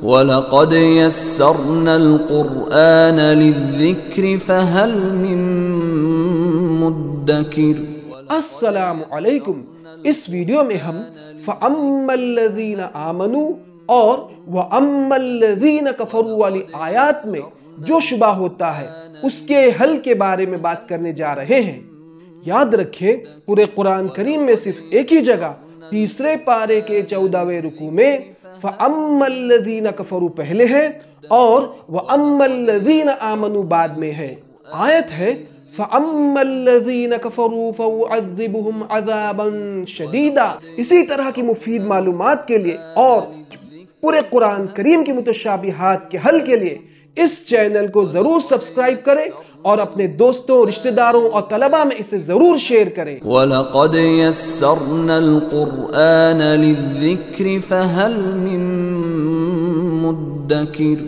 وَلَقَدْ يَسَّرْنَا الْقُرْآنَ لِلذِّكْرِ فَهَلْ مِن مُدَّكِرٍ۔ السلام علیکم، اس ویڈیو میں ہم فَأَمَّا الَّذِينَ آمَنُوا اور وَأَمَّا الَّذِينَ كَفَرُوا والی آیات میں جو شبہ ہوتا ہے اس کے حل کے بارے میں بات کرنے جا رہے ہیں۔ یاد رکھیں، پورے قرآن کریم میں صرف ایک ہی جگہ تیسرے پارے کے 14ویں رکوع میں فَأَمَّا الَّذِينَ كَفَرُوا پہلے ہے اور وَأَمَّا الَّذِينَ آمَنُوا بعد میں ہے۔ آیت ہے فَأَمَّا الَّذِينَ كَفَرُوا فَأُعَذِّبُهُمْ عَذَابًا شَدِيدًا۔ اسی طرح کی مفید معلومات کے لیے اور پورے قرآن کریم کی متشابہات کے حل کے لیے اس چینل کو ضرور سبسکرائب کریں اور اپنے دوستوں، رشتہ داروں اور طلباء میں اسے ضرور شیئر کریں۔ وَلَقَدْ يَسَّرْنَا الْقُرْآنَ لِلذِّكْرِ فَهَلْ مِن مُدَّكِرٍ۔